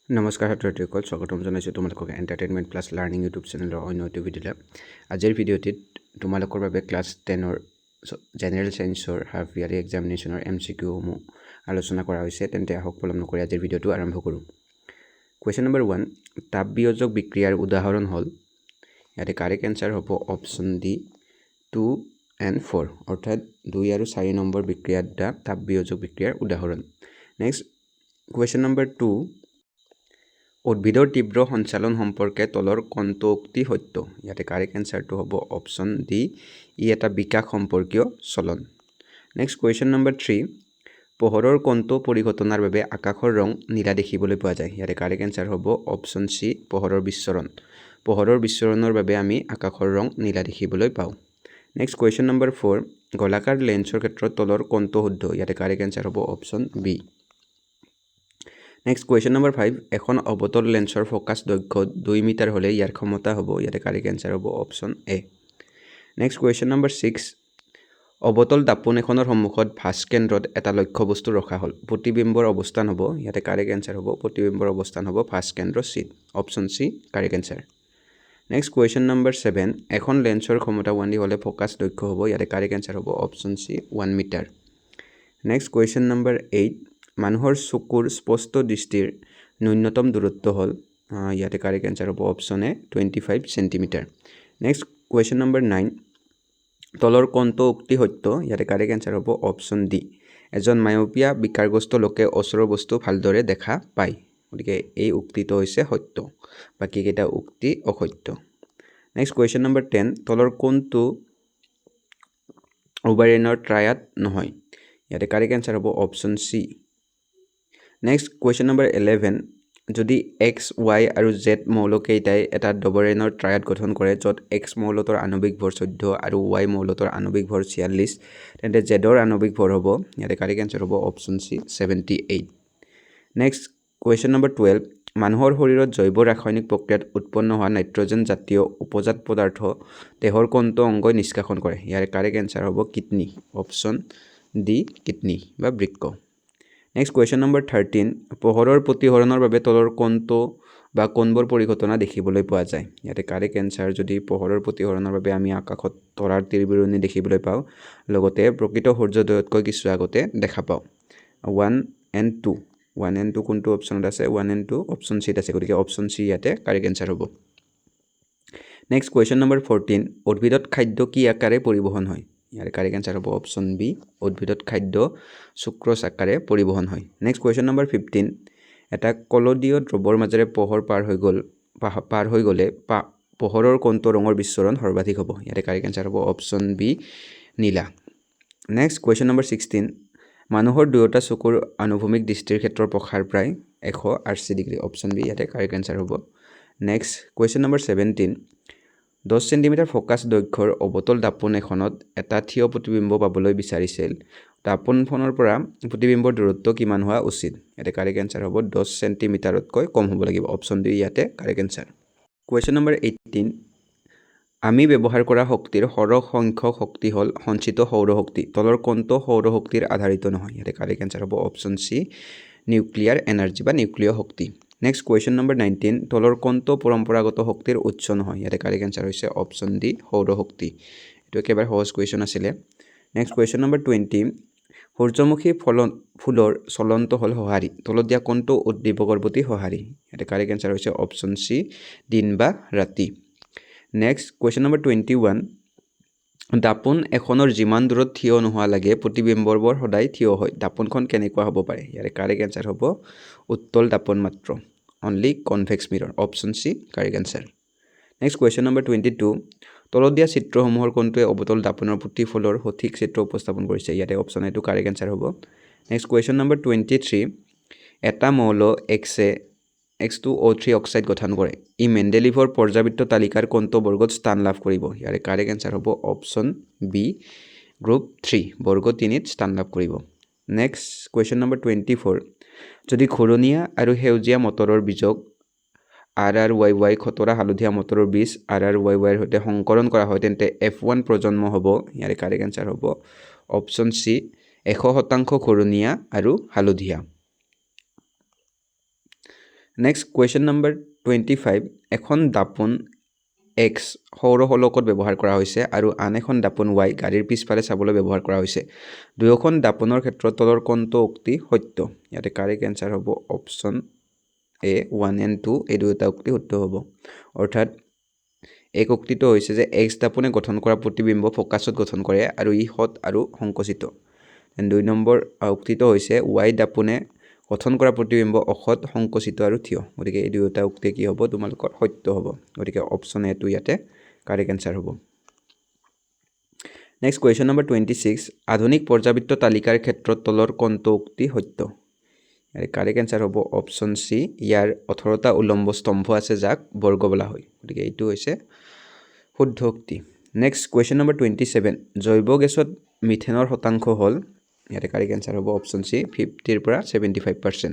নমস্কাৰ ছাত্ৰীসকল, স্বাগতম জনাইছোঁ তোমালোকক এণ্টাৰটেইনমেণ্ট প্লাছ লাৰ্ণিং ইউটিউব চেনেলৰ অন্য এটি ভিডিঅ'লৈ। আজিৰ ভিডিঅ'টিত তোমালোকৰ বাবে ক্লাছ 10ৰ জেনেৰেল ছায়েন্সৰ হাফ ইয়াৰলি এক্সামিনেশ্যনৰ MCQসমূহ আলোচনা কৰা হৈছে। তেন্তে আহক পলম নকৰি আজিৰ ভিডিঅ'টো আৰম্ভ কৰোঁ। কুৱেশ্যন নম্বৰ 1, তাপ বিয়োজক বিক্ৰিয়াৰ উদাহৰণ হ'ল, ইয়াতে কাৰেক্ট এনচাৰ হ'ব অপশ্যন ডি 2 and 4, অৰ্থাৎ 2 আৰু 4 নম্বৰ বিক্ৰিয়া দুটা তাপ বিয়োজক বিক্ৰিয়াৰ উদাহৰণ। নেক্সট কুৱেশ্যন নম্বৰ 2, উদ্ভিদৰ তীব্ৰ সঞ্চালন সম্পৰ্কে তলৰ কোনটো উক্তি সত্য? ইয়াতে কাৰেক্ট এনচাৰটো হ'ব অপশ্যন ডি, ই এটা বিকাশ সম্পৰ্কীয় চলন। নেক্সট কুৱেশ্যন নম্বৰ 3, পোহৰৰ কোনটো পৰিঘটনাৰ বাবে আকাশৰ ৰং নীলা দেখিবলৈ পোৱা যায়? ইয়াতে কাৰেক্ট এনচাৰ হ'ব অপশ্যন চি, পোহৰৰ বিচ্ছৰণ। পোহৰৰ বিচ্ছৰণৰ বাবে আমি আকাশৰ ৰং নীলা দেখিবলৈ পাওঁ। নেক্সট কুৱেশ্যন নম্বৰ 4, গোলাকাৰ লেন্সৰ ক্ষেত্ৰত তলৰ কোনটো শুদ্ধ? ইয়াতে কাৰেক্ট এনচাৰ হ'ব option B. Next question number 5, এখন অৱতল লেন্সৰ ফ'কাছ দৈৰ্ঘ্য 2 মিটাৰ হ'লে ইয়াৰ ক্ষমতা হ'ব? ইয়াতে কাৰেক্ট এনচাৰ হ'ব অপশ্যন এ। নেক্সট কুৱেশ্যন নম্বৰ 6, অৱতল দাপোন এখনৰ সন্মুখত ভাঁজ কেন্দ্ৰত এটা লক্ষ্যবস্তু ৰখা হ'ল, প্ৰতিবিম্বৰ অৱস্থান হ'ব? ইয়াতে কাৰেক্ট এনচাৰ হ'ব প্ৰতিবিম্বৰ অৱস্থান হ'ব ভাঁজ কেন্দ্ৰ চিত, option C correct answer. Next question number 7, এখন লেন্সৰ ক্ষমতা 1D হ'লে ফ'কাছ দৈৰ্ঘ্য হ'ব? ইয়াতে কাৰেক্ট এনচাৰ হ'ব option C 1 metre. Next question number 8, মানুহৰ চকুৰ স্পষ্ট দৃষ্টিৰ ন্যূনতম দূৰত্ব হ'ল? ইয়াতে কাৰেক্ট এনচাৰ হ'ব option A 25 centimetre. Next question number 9, তলৰ কোনটো উক্তি সত্য? ইয়াতে কাৰেক্ট এনচাৰ হ'ব অপশ্যন ডি, এজন মায়োপিয়া বিকাৰগ্ৰস্ত লোকে ওচৰৰ বস্তু ভালদৰে দেখা পায়। গতিকে এই উক্তিটো হৈছে সত্য, বাকীকেইটা উক্তি অসত্য। নেক্সট কুৱেশ্যন নম্বৰ 10, তলৰ কোনটো ওভাৰেনৰ ট্ৰায়াড নহয়? ইয়াতে কাৰেক্ট এনচাৰ হ'ব option C. Next question number 11, যদি X, Y আৰু Z মৌলকেইটাই এটা ডবৰেনৰ ট্ৰায়াড গঠন কৰে, য'ত X মৌলটোৰ আণৱিক ভৰ 14 আৰু Y মৌলটোৰ আণৱিক ভৰ 46, তেন্তে Zৰ আণৱিক ভৰ হ'ব? ইয়াতে কাৰেক্ট এনচাৰ হ'ব option C 78। Next question number 12, মানুহৰ শৰীৰত জৈৱ ৰাসায়নিক প্ৰক্ৰিয়াত উৎপন্ন হোৱা নাইট্ৰজেন জাতীয় উপজাত পদাৰ্থ দেহৰ কোনটো অংগই নিষ্কাশন কৰে? ইয়াৰ কাৰেক্ট এনচাৰ হ'ব কিডনী, অপশ্যন ডি কিডনী বা বৃক্ক। নেক্সট কুৱেশ্যন নম্বৰ 13, পোহৰৰ প্ৰতিসৰণৰ বাবে তলৰ কোনটো বা কোনবোৰ পৰিঘটনা দেখিবলৈ পোৱা যায়? ইয়াতে কাৰেক্ট এনচাৰ, যদি পোহৰৰ প্ৰতিসৰণৰ বাবে আমি আকাশত তৰাৰ তিৰবিৰণি দেখিবলৈ পাওঁ, লগতে প্ৰকৃত সূৰ্যোদয়তকৈ কিছু আগতে দেখা পাওঁ। 1 and 2 কোনটো অপশ্যনত আছে? 1 and 2 অপশ্যন চিত আছে, গতিকে অপশ্যন চি ইয়াতে কাৰেক্ট এনচাৰ হ'ব। নেক্সট কুৱেশ্যন নম্বৰ 14, উদ্ভিদত খাদ্য কি আকাৰে পৰিবহণ হয়? ইয়াৰ কাৰেক্ট এনচাৰ হ'ব অপশ্যন বি, উদ্ভিদত খাদ্য সুক্ৰ'জ আকাৰে পৰিবহণ হয়। নেক্সট কুৱেশ্যন নম্বৰ 15, এটা কলদীয় দ্ৰৱৰ মাজেৰে পোহৰ পাৰ হৈ গ'লে পোহৰৰ কোনটো ৰঙৰ বিচ্ছৰণ সৰ্বাধিক হ'ব? ইয়াতে কাৰেক্ট এনচাৰ হ'ব অপশ্যন বি নীলা। নেক্সট কুৱেশ্যন নম্বৰ 16, মানুহৰ দুয়োটা চকুৰ আনুভূমিক দৃষ্টিৰ ক্ষেত্ৰৰ প্ৰসাৰ প্ৰায় 180 ডিগ্ৰী, অপশ্যন বি ইয়াতে কাৰেক্ট এনচাৰ হ'ব। Next question number 17, 10 centimetre focus দৈৰ্ঘ্যৰ অৱতল দাপোন এখনত এটা থিয় প্ৰতিবিম্ব পাবলৈ বিচাৰিছিল, দাপোনখনৰ পৰা প্ৰতিবিম্বৰ দূৰত্ব কিমান হোৱা উচিত? ইয়াতে কাৰেক্ট এনচাৰ হ'ব 10 চেণ্টিমিটাৰতকৈ কম হ'ব লাগিব, অপশ্যন ডি ইয়াতে কাৰেক্ট এনচাৰ। কুৱেশ্যন নম্বৰ 18, আমি ব্যৱহাৰ কৰা শক্তিৰ সৰহ সংখ্যক শক্তি হ'ল সঞ্চিত সৌৰ শক্তি, তলৰ কোনটো সৌৰ শক্তিৰ আধাৰিত নহয়? ইয়াতে কাৰেক্ট এনচাৰ হ'ব অপশ্যন চি নিউক্লিয়াৰ এনাৰ্জি বা নিউক্লিয় শক্তি। নেক্সট কুৱেশ্যন নম্বৰ 19, তলৰ কোনটো পৰম্পৰাগত শক্তিৰ উৎস নহয়? ইয়াতে কাৰেক্ট এনচাৰ হৈছে অপশ্যন ডি সৌৰ শক্তি। এইটো একেবাৰে সহজ কুৱেশ্যন আছিলে। নেক্সট কুৱেশ্যন নম্বৰ 20, সূৰ্যমুখী ফুলৰ চলনটো হ'ল সঁহাৰি, তলত দিয়া কোনটো উদ্দীপকৰ প্ৰতি সঁহাৰি? ইয়াতে কাৰেক্ট এনচাৰ হৈছে অপশ্যন চি দিন বা ৰাতি। নেক্সট কুৱেশ্যন নম্বৰ 21, দাপোন এখনৰ যিমান দূৰত থিয় নোহোৱা লাগে প্ৰতিবিম্বৰবোৰ সদায় থিয় হয়, দাপোনখন কেনেকুৱা হ'ব পাৰে? ইয়াৰে কাৰেক্ট এনচাৰ হ'ব উত্তল দাপোন মাত্ৰ, only convex মিৰৰ, option C correct answer. Next question number 22, তলত দিয়া চিত্ৰসমূহৰ কোনটোৱে অৱতল দাপোনৰ প্ৰতিফলৰ সঠিক চিত্ৰ উপস্থাপন কৰিছে? ইয়াতে অপশ্যন এটো কাৰেক্ট এনচাৰ হ'ব। নেক্সট কুৱেশ্যন নম্বৰ 23, এটা মৌল Xয়ে X2O3 অক্সাইড গঠন কৰে, ই মেণ্ডেলিভৰ পৰ্যাবৃত্ত তালিকাৰ কোনটো বৰ্গত স্থান লাভ কৰিব? ইয়াৰে কাৰেক্ট এনচাৰ হ'ব অপশ্যন বি গ্ৰুপ 3 বৰ্গ 3ত স্থান লাভ কৰিব। নেক্সট কুৱেশ্যন নম্বৰ 24, যদি ঘূৰণীয়া আৰু সেউজীয়া মটৰৰ বীজক RRYY খতৰা হালধীয়া মটৰৰ বীজ RRYY ৰ সৈতে সংকৰণ কৰা হয়, তেন্তে F1 প্ৰজন্ম হ'ব? ইয়াৰে কাৰেক্ট এনচাৰ হ'ব অপশ্যন চি 100% ঘূৰণীয়া আৰু হালধীয়া। নেক্সট কুৱেশ্যন নম্বৰ 25 এখন দাপোন X সৌৰশলকত ব্যৱহাৰ কৰা হৈছে আৰু আন এখন দাপোন Y গাড়ীৰ পিছফালে চাবলৈ ব্যৱহাৰ কৰা হৈছে দুয়োখন দাপোনৰ ক্ষেত্ৰত তলৰ কোনটো উক্তি সত্য ইয়াতে কাৰেক্ট এনসাৰ হ'ব অপচন A 1 and 2 এই দুয়োটা উক্তি শুদ্ধ হ'ব অৰ্থাৎ এক উক্তিটো হৈছে যে X দাপোনে গঠন কৰা প্ৰতিবিম্ব ফোকাছত গঠন কৰে আৰু ই হট আৰু সংকুচিত দুই নম্বৰ উক্তিটো হৈছে Y দাপোনে গঠন কৰা প্ৰতিবিম্ব অসৎ সংকুচিত আৰু থিয় গতিকে এই দুয়োটা উক্তি কি হ'ব তোমালোকৰ সত্য হ'ব গতিকে অপচন এ টো ইয়াতে কাৰেক্ট এনসাৰ হ'ব নেক্সট কুৱেশ্যন নম্বৰ 26 আধুনিক পৰ্যাবৃত্ত তালিকাৰ ক্ষেত্ৰত তলৰ কোনটো উক্তি সত্য ইয়াৰ কাৰেক্ট এনসাৰ হ'ব অপচন সি ইয়াৰ 18টা উলম্ব স্তম্ভ আছে যাক বৰ্গ বোলা হয় গতিকে এইটো হৈছে শুদ্ধ উক্তি নেক্সট কুৱেশ্যন নম্বৰ 27 জৈৱ গেছত মিথেনৰ শতাংশ হ'ল ইয়াতে কাৰেক্ট এনসাৰ হ'ব অপচন সি 50 ৰ পৰা 75%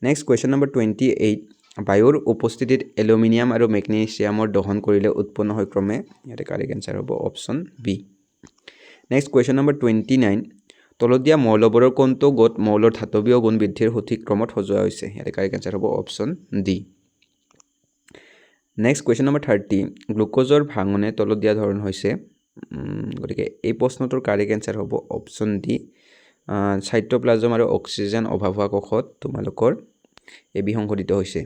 নেক্সট কুৱেশ্যন নম্বৰ 28 বায়ুৰ উপস্থিতিত এলুমিনিয়াম আৰু মেগনেছিয়ামৰ দহন কৰিলে উৎপন্ন হয় ক্ৰমে ইয়াতে কাৰেক্ট এনসাৰ হ'ব option B next question number 29 তলত দিয়া মৌলবোৰৰ কোনটো গোট মৌলৰ ধাতৱীয় গুণ বৃদ্ধিৰ সঠিক ক্ৰমত সজোৱা হৈছে ইয়াতে কাৰেক্ট এনসাৰ হ'ব option D next question number 30 গ্লুকোজৰ ভাঙনে তলত দিয়া ধৰণ হৈছে গতিকে এই প্ৰশ্নটোৰ কাৰেক্ট এনসাৰ হ'ব অপচন ডি সাইটোপ্লাজম আৰু অক্সিজেন অভাৱ হোৱা কোষত তোমালোকৰ এবি সংঘটিত হৈছে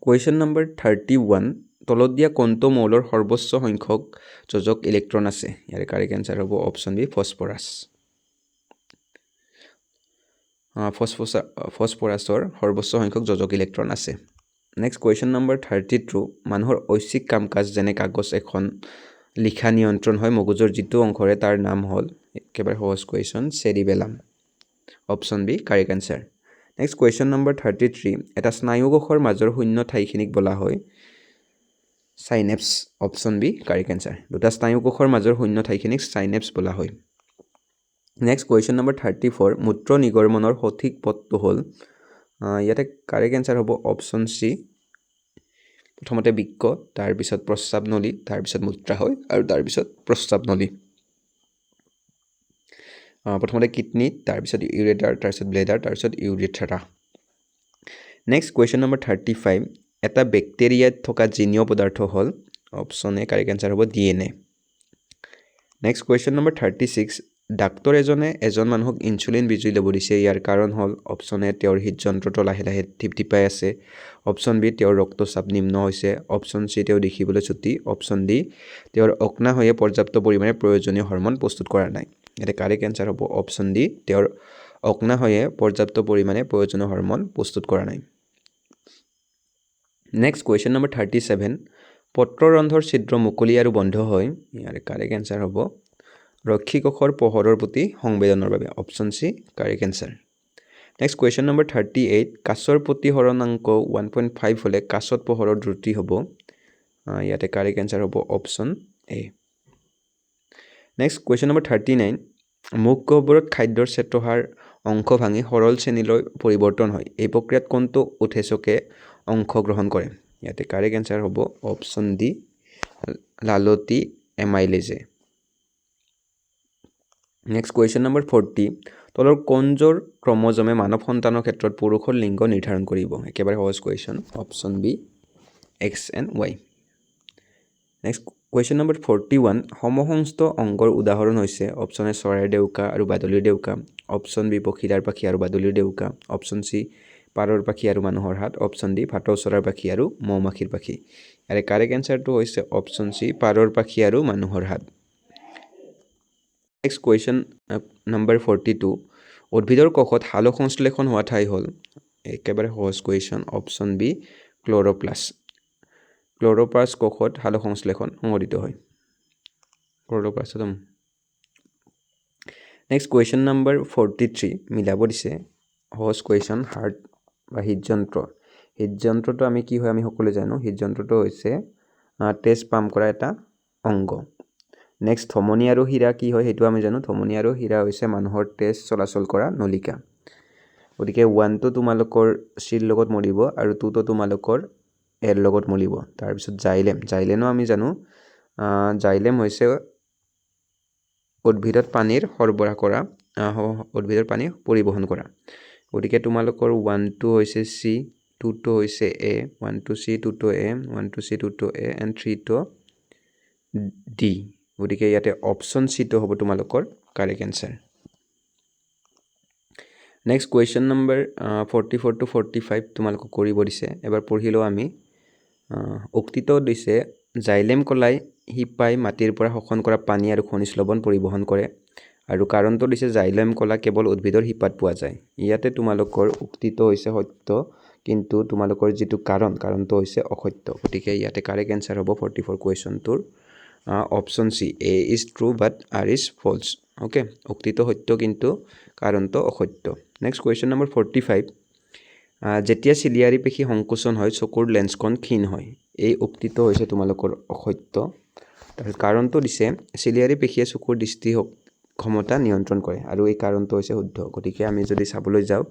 কুৱেশ্যন নম্বৰ 31 তলত দিয়া কোনটো মৌলৰ সৰ্বোচ্চ সংখ্যক যোজক ইলেক্ট্ৰন আছে ইয়াৰ কাৰেক্ট এনসাৰ হ'ব অপচন বি ফসফৰাছ ফসফৰাছৰ সৰ্বোচ্চ সংখ্যক যোজক ইলেক্ট্ৰন আছে নেক্সট কুৱেশ্যন নম্বৰ 32 মানুহৰ ঐচ্ছিক কাম কাজ যেনে কাগজ এখন লিখা নিয়ন্ত্ৰণ হয় মগজুৰ যিটো অংশৰে তাৰ নাম হ'ল একেবাৰে সহজ question cerebellum option B correct answer next question number 33 এটা স্নায়ু কোষৰ মাজৰ শূন্য ঠাইখিনিক বলা হয় synapse option B correct answer দুটা স্নায়ু কোষৰ মাজৰ শূন্য ঠাইখিনিক সাইনেপছ বলা হয় নেক্সট কুৱেশ্যন নম্বৰ 34 মূত্ৰ নিগৰ্মনৰ সঠিক পথটো হ'ল ইয়াতে কাৰেক্ট এনসাৰ হ'ব অপচন সি প্ৰথমতে বৃক্ক তাৰ পিছত প্ৰস্ৰাৱ নলী তাৰ পিছত মূত্ৰাশয় আৰু তাৰ পিছত প্ৰস্ৰাৱ নলী প্ৰথমতে কিডনি তাৰ পিছত ইউৰেটাৰ তাৰ পিছত ব্লেডাৰ তাৰ পিছত ইউৰেথ্ৰা নেক্সট কুৱেশ্যন নম্বৰ 35 এটা বেক্টেৰিয়াত থকা জিনীয় পদাৰ্থ হ'ল অপচন এ কাৰেক্ট এনসাৰ হ'ব DNA next question number 36 doctor এজন মানুহক ইনসুলিন বিজুই ল'ব দিছে ইয়াৰ কাৰণ হ'ল অপচন এ তেওঁৰ হৃদযন্ত্ৰটো লাহে লাহে টিপটিপাই আছে অপচন বি তেওঁৰ ৰক্তচাপ নিম্ন হৈছে অপচন সি তেওঁ দেখিবলৈ চুটি অপচন ডি তেওঁৰ অগ্নাশয়ে পৰ্যাপ্ত পৰিমাণে প্ৰয়োজনীয় হৰম'ন প্ৰস্তুত কৰা নাই ইয়াতে কাৰেক্ট এনসাৰ হ'ব অপচন ডি তেওঁৰ অগ্নাশয়ে পৰ্যাপ্ত পৰিমাণে প্ৰয়োজনীয় হৰম'ন প্ৰস্তুত কৰা নাই নেক্সট কুৱেশ্যন নম্বৰ 37 পত্ৰৰন্ধ্ৰৰ ছিদ্ৰ মুকলি আৰু বন্ধ হয় ইয়াৰ কাৰেক্ট এনসাৰ হ'ব ৰক্ষী কোষৰ পোহৰৰ প্ৰতি সংবেদনৰ বাবে option C correct answer next question number 38 কাছৰ প্ৰতিসৰণাংক 1.5 হ'লে কাছত পোহৰৰ দ্ৰুতি হ'ব ইয়াতে কাৰেক্ট এনসাৰ হ'ব অপচন এ নেক্সট কুৱেশ্যন নম্বৰ 39 মুখ গহ্বৰত খাদ্যৰ চেতহাৰ অংশ ভাঙি সৰল শ্ৰেণীলৈ পৰিৱৰ্তন হয় এই প্ৰক্ৰিয়াত কোনটো উৎসেচকে অংশগ্ৰহণ কৰে ইয়াতে কাৰেক্ট এনসাৰ হ'ব অপচন ডি লালতি এমাইলেজে নেক্সট কুৱেশ্যন নম্বৰ 40 তলৰ কোনজোৰ ক্ৰমজমে মানৱ সন্তানৰ ক্ষেত্ৰত পুৰুষৰ লিংগ নিৰ্ধাৰণ কৰিব একেবাৰে সহজ question option B X and Y next question number 41 সমসংস্থ অংগৰ উদাহৰণ হৈছে অপচন এ চৰাইৰ ডেউকা আৰু বাদুলিৰ ডেউকা অপচন বি পখিলাৰ পাখি আৰু বাদুলিৰ ডেউকা অপচন চি পাৰৰ পাখি আৰু মানুহৰ হাত অপচন ডি ভাটৌ চৰাইৰ পাখি আৰু মৌমাখিৰ পাখি ইয়াৰে কাৰেক্ট এনসাৰটো হৈছে অপচন চি পাৰৰ পাখি আৰু মানুহৰ হাত নেক্সট কুৱেশ্যন নম্বৰ 42 উদ্ভিদৰ কোষত সালোক সংশ্লেষণ হোৱা ঠাই হ'ল একেবাৰে সহজ কুৱেশ্যন অপচন বি ক্ল'ৰ'প্লাষ্ট কোষত সালোক সংশ্লেষণ সংঘটিত হয় ক্ল'ৰ'প্লাষ্ট নেক্সট কুৱেশ্যন নম্বৰ 43 মিলাব দিছে সহজ কুৱেশ্যন হাৰ্ট বা হৃদযন্ত্ৰটো আমি কি হয় আমি সকলোৱে জানো হৃদযন্ত্ৰটো হৈছে তেজ পাম্প কৰা এটা অংগ নেক্সট ধমনী আৰু হীৰা কি হয় সেইটো আমি জানো ধমনী আৰু হীৰা হৈছে মানুহৰ তেজ চলাচল কৰা নলিকা গতিকে 1 টো তোমালোকৰ চিৰ লগত মৰিব আৰু 2 টো তোমালোকৰ এৰ লগত মৰিব তাৰপিছত জাইলেমো আমি জানো জাইলেম হৈছে উদ্ভিদত পানীৰ সৰবৰাহ কৰা উদ্ভিদৰ পানী পৰিবহণ কৰা গতিকে তোমালোকৰ 1টো হৈছে C, 2টো হৈছে A, 1টো C, 2টো A, 1টো C, 2টো A, and 3টো D. গতিকে ইয়াতে অপশ্যন চিটো হ'ব তোমালোকৰ correct answer. Next question number 44 to 45 তোমালোকক কৰিব দিছে। এবাৰ পঢ়ি লওঁ আমি। উক্তিটো দিছে জাইলেম কলাই শিপাই মাটিৰ পৰা শোষণ কৰা পানী আৰু খনিজ লৱণ পৰিবহণ কৰে, আৰু কাৰণটো দিছে জাইলেম কলা কেৱল উদ্ভিদৰ শিপাত পোৱা যায়। ইয়াতে তোমালোকৰ উক্তিটো হৈছে সত্য, কিন্তু তোমালোকৰ যিটো কাৰণটো হৈছে অসত্য। গতিকে ইয়াতে কাৰেক্ট এনচাৰ হ'ব 44 কুৱেশ্যনটোৰ option C, A is true but R is false. Okay, উক্তিটো সত্য কিন্তু কাৰণটো অসত্য। নেক্সট কুৱেশ্যন নম্বৰ 45, যেতিয়া চিলিয়াৰী পেশী সংকোচন হয় চকুৰ লেন্সখন ক্ষীণ হয়। এই উক্তিটো হৈছে তোমালোকৰ অসত্য। তাৰপিছত কাৰণটো দিছে চিলিয়াৰী পেশীয়ে চকুৰ দৃষ্টি ক্ষমতা নিয়ন্ত্ৰণ কৰে, আৰু এই কাৰণটো হৈছে শুদ্ধ। গতিকে আমি যদি চাবলৈ যাওঁ,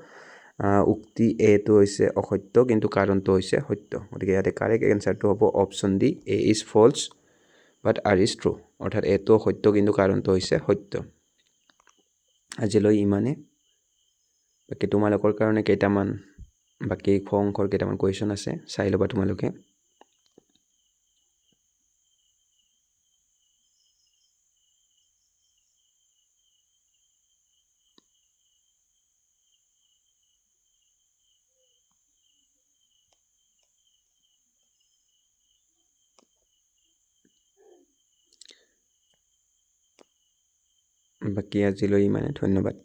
উক্তি এটো হৈছে অসত্য কিন্তু কাৰণটো হৈছে সত্য। গতিকে ইয়াতে কাৰেক্ট এনচাৰটো হ'ব option D, A is false but R is true. অৰ্থাৎ এটো সত্য কিন্তু কাৰণটো হৈছে সত্য। আজিলৈ ইমানে। বাকী তোমালোকৰ কাৰণে কেইটামান বাকী অংশৰ কেইটামান কুৱেশ্যন আছে, চাই ল'বা তোমালোকে। বাকী আজিলৈ ইমানে, ধন্যবাদ।